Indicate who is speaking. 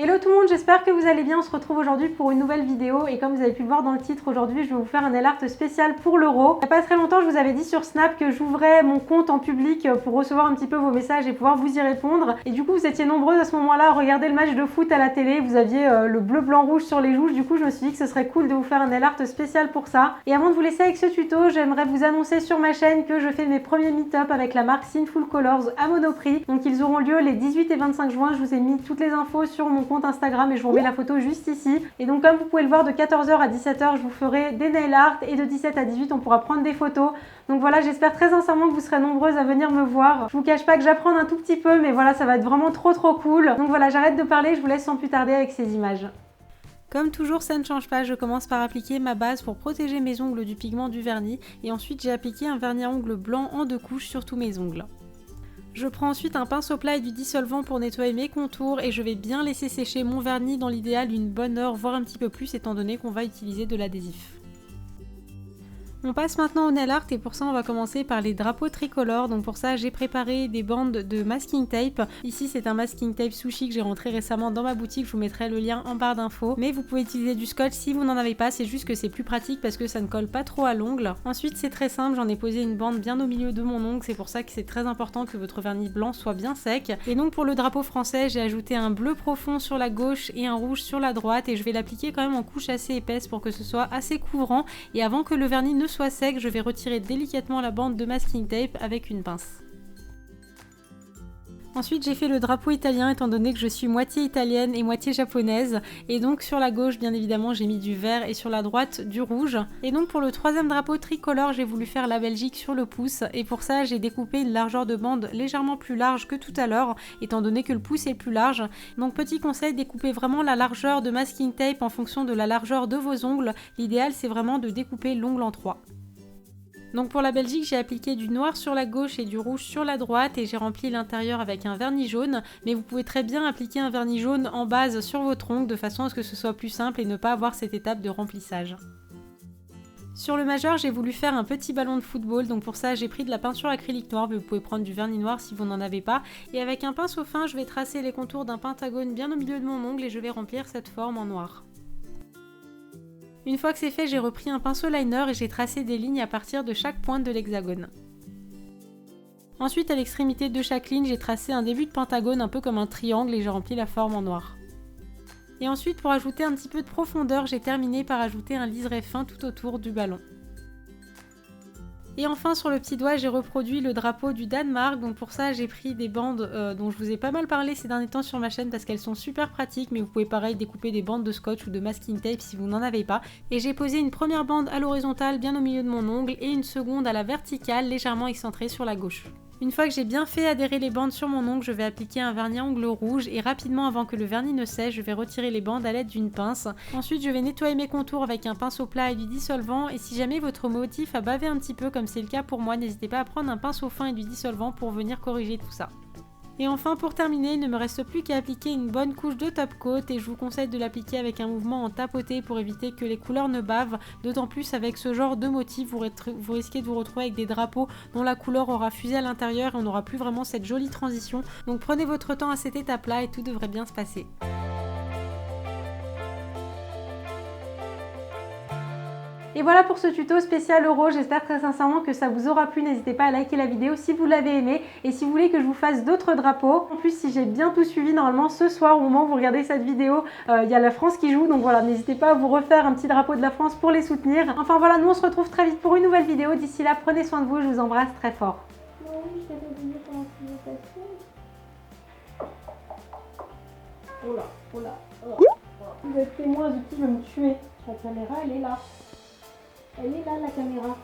Speaker 1: Hello tout le monde, j'espère que vous allez bien. On se retrouve aujourd'hui pour une nouvelle vidéo et comme vous avez pu le voir dans le titre, aujourd'hui je vais vous faire un nail art spécial pour l'euro. Il n'y a pas très longtemps, je vous avais dit sur Snap que j'ouvrais mon compte en public pour recevoir un petit peu vos messages et pouvoir vous y répondre. Et du coup, vous étiez nombreux à ce moment-là à regarder le match de foot à la télé. Vous aviez le bleu, blanc, rouge sur les joues. Du coup, je me suis dit que ce serait cool de vous faire un nail art spécial pour ça. Et avant de vous laisser avec ce tuto, j'aimerais vous annoncer sur ma chaîne que je fais mes premiers meet-up avec la marque Sinful Colors à Monoprix. Donc ils auront lieu les 18 et 25 juin. Je vous ai mis toutes les infos sur mon compte Instagram et je vous remets la photo juste ici. Et donc comme vous pouvez le voir, de 14 h à 17 h je vous ferai des nail art et de 17 à 18 on pourra prendre des photos. Donc voilà, j'espère très sincèrement que vous serez nombreuses à venir me voir. Je vous cache pas que j'apprends un tout petit peu, mais voilà, ça va être vraiment trop cool. Donc voilà, j'arrête de parler, je vous laisse sans plus tarder avec ces images. Comme toujours, ça ne change pas, je commence par appliquer ma base pour protéger mes ongles du pigment du vernis et ensuite j'ai appliqué un vernis à ongles blanc en 2 couches sur tous mes ongles. Je prends ensuite un pinceau plat et du dissolvant pour nettoyer mes contours et je vais bien laisser sécher mon vernis dans l'idéal une bonne heure, voire un petit peu plus étant donné qu'on va utiliser de l'adhésif. On passe maintenant au nail art et pour ça on va commencer par les drapeaux tricolores. Donc pour ça j'ai préparé des bandes de masking tape. Ici c'est un masking tape sushi que j'ai rentré récemment dans ma boutique, je vous mettrai le lien en barre d'infos. Mais vous pouvez utiliser du scotch si vous n'en avez pas, c'est juste que c'est plus pratique parce que ça ne colle pas trop à l'ongle. Ensuite c'est très simple, j'en ai posé une bande bien au milieu de mon ongle, c'est pour ça que c'est très important que votre vernis blanc soit bien sec. Et donc pour le drapeau français j'ai ajouté un bleu profond sur la gauche et un rouge sur la droite et je vais l'appliquer quand même en couche assez épaisse pour que ce soit assez couvrant. Et avant que le vernis ne soit sec, je vais retirer délicatement la bande de masking tape avec une pince. Ensuite j'ai fait le drapeau italien étant donné que je suis moitié italienne et moitié japonaise et donc sur la gauche bien évidemment j'ai mis du vert et sur la droite du rouge. Et donc pour le troisième drapeau tricolore j'ai voulu faire la Belgique sur le pouce et pour ça j'ai découpé une largeur de bande légèrement plus large que tout à l'heure étant donné que le pouce est plus large. Donc petit conseil, découpez vraiment la largeur de masking tape en fonction de la largeur de vos ongles. L'idéal c'est vraiment de découper l'ongle en 3. Donc pour la Belgique, j'ai appliqué du noir sur la gauche et du rouge sur la droite et j'ai rempli l'intérieur avec un vernis jaune, mais vous pouvez très bien appliquer un vernis jaune en base sur votre ongle de façon à ce que ce soit plus simple et ne pas avoir cette étape de remplissage. Sur le majeur, j'ai voulu faire un petit ballon de football, donc pour ça j'ai pris de la peinture acrylique noire, mais vous pouvez prendre du vernis noir si vous n'en avez pas, et avec un pinceau fin, je vais tracer les contours d'un pentagone bien au milieu de mon ongle et je vais remplir cette forme en noir. Une fois que c'est fait, j'ai repris un pinceau liner et j'ai tracé des lignes à partir de chaque pointe de l'hexagone. Ensuite, à l'extrémité de chaque ligne, j'ai tracé un début de pentagone un peu comme un triangle et j'ai rempli la forme en noir. Et ensuite, pour ajouter un petit peu de profondeur, j'ai terminé par ajouter un liseré fin tout autour du ballon. Et enfin sur le petit doigt j'ai reproduit le drapeau du Danemark, donc pour ça j'ai pris des bandes dont je vous ai pas mal parlé ces derniers temps sur ma chaîne parce qu'elles sont super pratiques, mais vous pouvez pareil découper des bandes de scotch ou de masking tape si vous n'en avez pas. Et j'ai posé une première bande à l'horizontale bien au milieu de mon ongle et une seconde à la verticale légèrement excentrée sur la gauche. Une fois que j'ai bien fait adhérer les bandes sur mon ongle, je vais appliquer un vernis à ongles rouge et rapidement avant que le vernis ne sèche, je vais retirer les bandes à l'aide d'une pince. Ensuite, je vais nettoyer mes contours avec un pinceau plat et du dissolvant et si jamais votre motif a bavé un petit peu comme c'est le cas pour moi, n'hésitez pas à prendre un pinceau fin et du dissolvant pour venir corriger tout ça. Et enfin pour terminer, il ne me reste plus qu'à appliquer une bonne couche de top coat et je vous conseille de l'appliquer avec un mouvement en tapoté pour éviter que les couleurs ne bavent, d'autant plus avec ce genre de motif vous risquez de vous retrouver avec des drapeaux dont la couleur aura fusé à l'intérieur et on n'aura plus vraiment cette jolie transition. Donc prenez votre temps à cette étape là et tout devrait bien se passer. Et voilà pour ce tuto spécial euro, j'espère très sincèrement que ça vous aura plu, n'hésitez pas à liker la vidéo si vous l'avez aimé et si vous voulez que je vous fasse d'autres drapeaux. En plus si j'ai bien tout suivi, normalement ce soir au moment où vous regardez cette vidéo, il y a la France qui joue, donc voilà, n'hésitez pas à vous refaire un petit drapeau de la France pour les soutenir. Enfin voilà, nous on se retrouve très vite pour une nouvelle vidéo, d'ici là prenez soin de vous, je vous embrasse très fort. Oh là, oh là, oh. Vous êtes témoin de qui veut me tuer. La caméra elle est là. Elle est là la caméra.